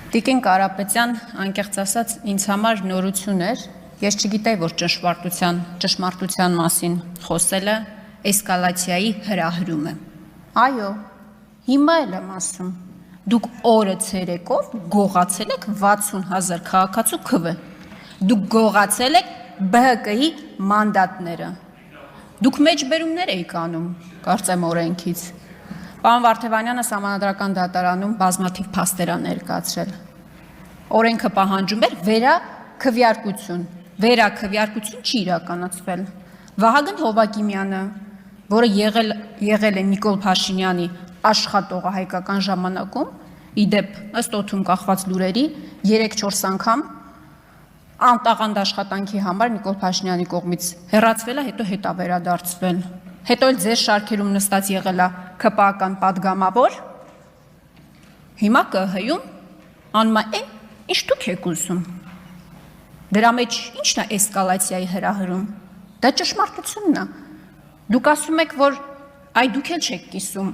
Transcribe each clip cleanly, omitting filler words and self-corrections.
Տիկին Կարապետյան, անկեղծ ասած, ինձ համար նորություն էր, ես չգիտեի, որ ճշմարտության մասին խոսելը էսկալացիայի հրահրում է։ Այո, հիմա էլ եմ ասում, դուք օրը ցերեկով գողացել եք 60,000 քաղաքացու քվ, դուք գողացել եք ԲՀԿ-ի մանդատները, դուք մեջբերումներ էիք անում, կարծեմ օրենքից, Պարոն Վարդևանյանը Սահմանադրական դատարանում բազմաթիվ փաստեր է ներկայացրել, օրենքը պահանջում էր վերաքվյարկություն չի իրականացվել, Վահագն Հովակիմյանը, որը եղել է Նիկոլ Փաշինյանի աշխատողը հայկական ժամանակում, իդեպ ըստ օդում կախված լուրերի 3-4 անգամ անտաղանդ աշխատանքի համար Նիկոլ Փաշինյանի կողմից հեռացվել է, հետո հետա վերադարձվել, հետո էլ ձեր շարքերում նստած եղել է ԿՊԱ-ական պատգամավոր, հիմա ԿՀ-ում անում է ինչ դուք եք ուզում, դրա մեջ ինչն է էսկալացիայի հրահրում, դա ճշմարտությունն է, դուք ասում եք, որ այ դուք էլ չեք կիսում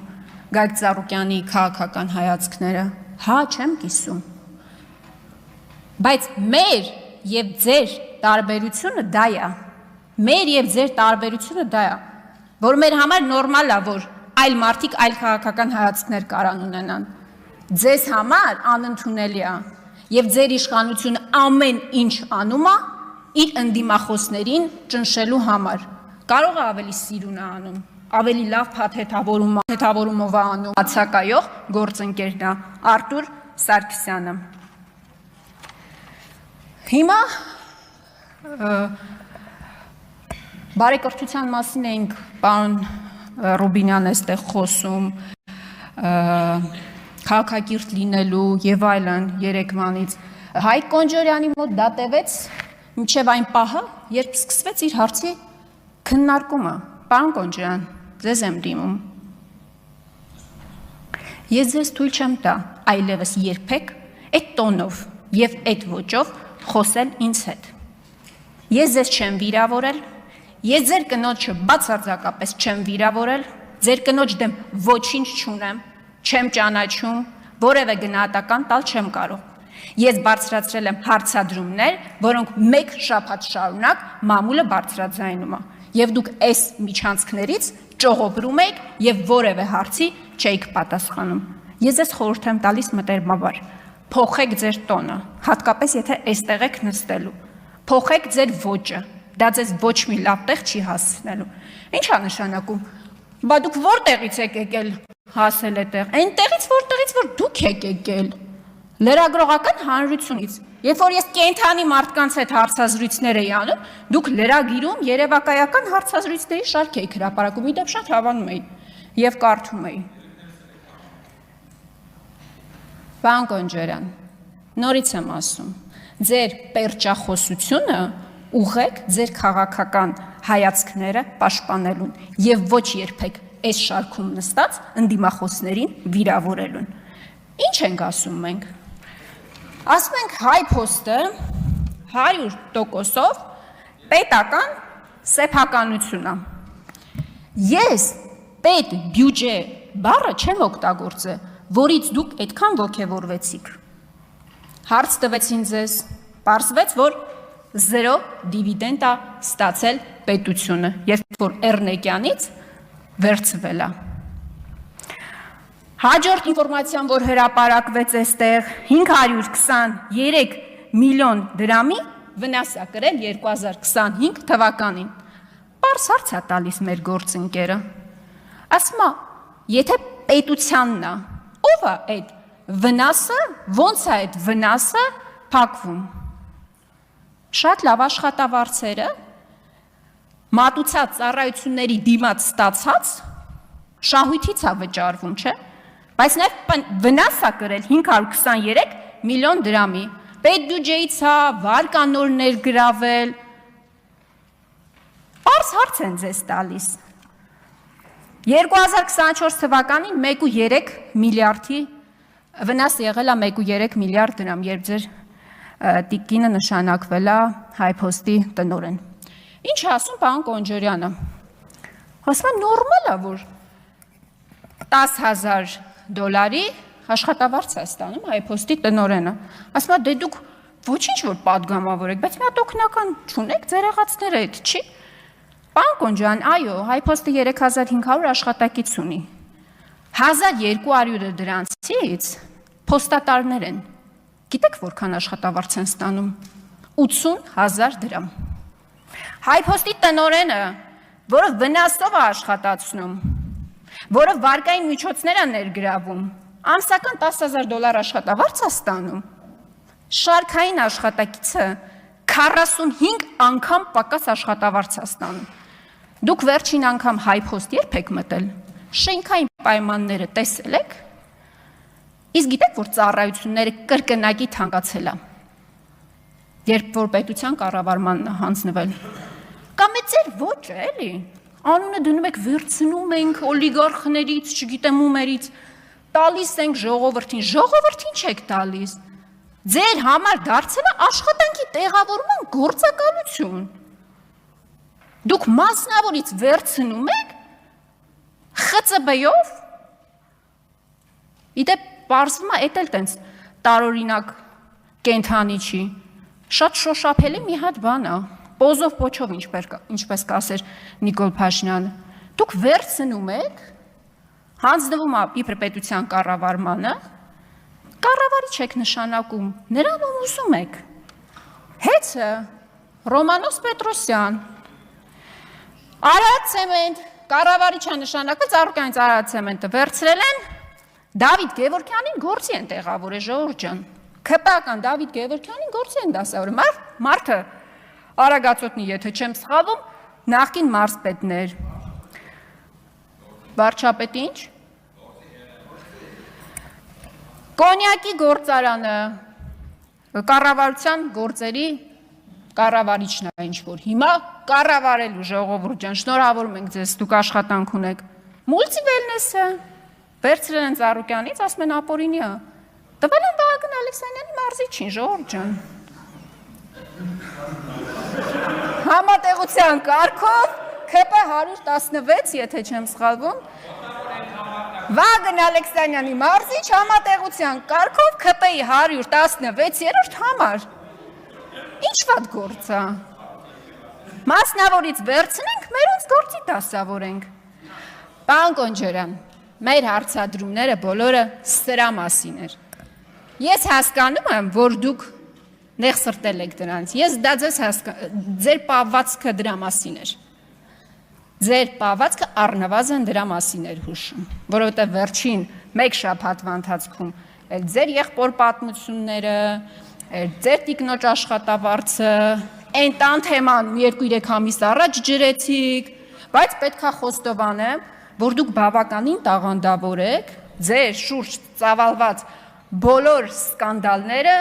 Գագիկ Ծառուկյանի քաղաքական հայացքները, հա չեմ կիսում, բայց մեր և ձեր տարբերությունը դա է, որ մեր համար նորմալ է, որ այլ մարդիկ այլ քաղաքական հայացքներ կարան ունենան, ձեզ համար անընդունելի է, և ձեր իշխանությունը ամեն ինչ անում է իր ընդդիմախոսներին ճնշելու համար, կարող է ավելի սիրուն է անում, ավելի լավ փաթեթավորումով է անում բացակայող գործընկերն է Արտուր Սարգսյանը։ Հիմա բարեկրթության մասին էինք պարոն Ռուբինյան էստեղ խոսում, քաղաքակիրթ լինելու և այլն երեկվանից, Հայկ Կոնջորյանի մոտ դա տևեց մինչև այն պահը, երբ սկսվեց իր հարցի քննարկումը, պարոն Կոնջորյան, ձեզ եմ դիմում, ես ձեզ թույլ չեմ տա այլևս երբեք այդ տոնով և այդ ոճով խոսել ինձ հետ, ես ձեզ չեմ վիրավորել, ես ձեր կնոջը բացարձակապես չեմ վիրավորել, ձեր կնոջ դեմ ոչինչ չունեմ, չեմ ճանաչում, որևէ գնահատական տալ չեմ կարող, ես բարձրացրել եմ հարցադրումներ, որոնք մեկ շաբաթ շարունակ մամուլը բարձրաձայնում է, և դուք այս միջանցքներից ճողոբրում եք և որևէ հարցի չէիք պատասխանում, ես ձեզ խորհուրդ եմ տալիս մտերմաբար, փոխեք ձեր տոնը, հատկապես եթե այստեղ եք նստելու, փոխեք ձեր ոճը, դա ձեզ ոչ մի լավ տեղ չի հասցնելու, ինչ է նշանակում, բա դուք որտեղից եք եկել հասել այդտեղ, այնտեղից որտեղից որ դուք եք եկել, լրագրողական հանրությունից, երբ որ ես կենդանի մարդկանց հետ հարցազրույցներ էի անում, դուք լրագիրում երևակայական հարցազրույցների շարք էիք հրապարակում, իդեպ շատ հավանում էի և կարդում էի։ Պարոն Կոնջորյան, նորից եմ ասում, ձեր պերճախոսությունը ուղղեք ձեր քաղաքական հայացքները պաշտպանելուն և ոչ երբեք այս շարքում նստած ընդդիմախոսներին վիրավորելուն։ Ինչ ենք ասում մենք։ Ասում ենք հայ փոստը 100%-ով պետական սեփականություն է։ Ես պետ բյուջե բառը չեմ օգտագործել, որից դուք այդքան ոգևորվեցիք։ Հարց տվեցին ձեզ, պարզվեց, որ 0 դիվիդենդ է ստացել պետությունը, երբ որ Էռնեկյանից վերցվել է։ Հաջորդ ինֆորմացիան, որ հրապարակվեց այստեղ 523 միլիոն դրամի վնաս է կրել 2025 թվականին։ Պարզ հարց է տալիս մեր գործընկերը։ Ասում է, եթե պետությանն է, ով է այդ վնասը, ոնց է այդ վնասը փակվում։ Շատ լավ աշխատավարձերը, մատուցած ծառայությունների դիմաց ստացած շահույթից է վճարվում, չէ՞, բայց նաև վնաս է կրել 523 միլիոն դրամի, պետբյուջեից է վարկանորներ գրավել, պարզ հարց են ձեզ տալիս։ 2024 թվականին 1.3 միլիարդի վնաս եղել է 1.3 միլիարդ դրամ, երբ ձեր տիկինը նշանակվել է հայ փոստի տնօրեն։ Ինչ է ասում պարոն Կոնջորյանը։ Ասում է նորմալ է, որ $10,000 աշխատավարձ է ստանում iPost-ի տնօրենը։ Ասում է, դե դուք ոչինչ որ падգամավոր եք, բայց մի հատ օգնական չունեք, ձեր եղածները այդ չի։ Պարոն Կոնջյան, այո, iPost-ը 3500 աշխատակից ունի։ 1200-ը դրանցից փոստատարներ են։ Գիտեք որքան աշխատավարձ են ստանում։ 80,000 դրամ։ iPost-ի տնօրենը, որը վնասով է աշխատացնում, որը վարկային միջոցներ է ներգրավում, ամսական $10,000 աշխատավարձ է ստանում, շարքային աշխատակիցը 45 անգամ պակաս աշխատավարձ է ստանում։ Դուք վերջին անգամ iPost երբ եք մտել, շենքային պայմանները տեսել եք, իսկ գիտեք, որ ծառայությունները կրկնակի թանկացել է, երբ որ պետության կառավարմանն է հանձնվել։ Կամ է ձեր ոճը, էլի, անունը դնում եք վերցնում ենք օլիգարխներից, չգիտեմ ումերից, տալիս ենք ժողովրդին, ժողովրդին չեք տալիս, ձեր համար դարձել է աշխատանքի տեղավորման գործակալություն։ Դուք մասնավորից վերցնում եք ԽԾԲ-ով, իդեպ պարզվում է, էդ էլ տենց տարօրինակ կենթանի չի, շատ շոշափելի մի հատ բան է, պոզով պոչով, ինչպես կասեր Նիկոլ Փաշինյանը, դուք վերցնում եք, հանձնվում է իբր պետության կառավարմանը, կառավարիչ եք նշանակում, նրան ում ուզում եք, հեծը Ռոմանոս Պետրոսյան, Արարատցեմենտ, կառավարիչը նշանակը Ծառուկյանից Արարատցեմենտը վերցրել են, Դավիթ Գևորգյանին գործի են տեղավորել, ժողովուրդ ջան, ՔՊ-ական Դավիթ Գևորգյանին գործի են դասավորել, մարդը Արագածոտնի, եթե չեմ սխալվում, նախկին մարզպետներ, վարչապետ ինչ, կոնյակի գործարանը, կառավարության գործերի կառավարիչն է ինչ-որ, հիմա կառավարելու ժողովուրդ ջան, շնորհավորում ենք ձեզ, դուք աշխատանք ունեք, մուլտիվելնեսը, վերցրել են Ծառուկյանից, ասում են ապօրինի է, տվել են Վահագն Ալեքսանյանի մարզիչին, ժողովուրդ ջան։ Համատեղության կարգով ՔՊ 116, եթե չեմ սխալվում, Վահագն Ալեքսանյանի մարզիչ համատեղության կարգով ՔՊ-ի 116-րդ համար։ Ինչ վատ գործ է։ Մասնավորից վերցնենք, մերոնց գործի դասավորենք։ Պարոն Կոնջյան, մեր հարցադրումները բոլորը սրա մասին էր։ Ես հասկանում եմ, որ դուք նեղ սրտել եք դրանց, ես դա ձեր պահվածքը դրա մասին էր, ձեր պահվածքը առնվազն դրա մասին էր հուշում, որովհետև վերջին մեկ շաբաթվա ընթացքում ձեր եղբոր պատմությունները, ձեր տիկնոջ աշխատավարձը, այն տան թեման 2-3 ամիս առաջ ջրեցիք, բայց պետք է խոստովանեմ, որ դուք բավականին տաղանդավոր եք, ձեր շուրջ ծավալված բոլոր սկանդալները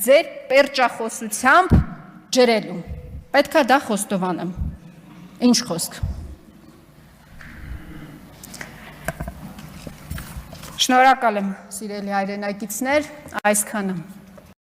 ձեր պերճախոսությամբ ջրելու, պետք է դա խոստովանեմ, ինչ խոսք։ Շնորհակալ եմ, սիրելի հայրենակիցներ, այսքանը։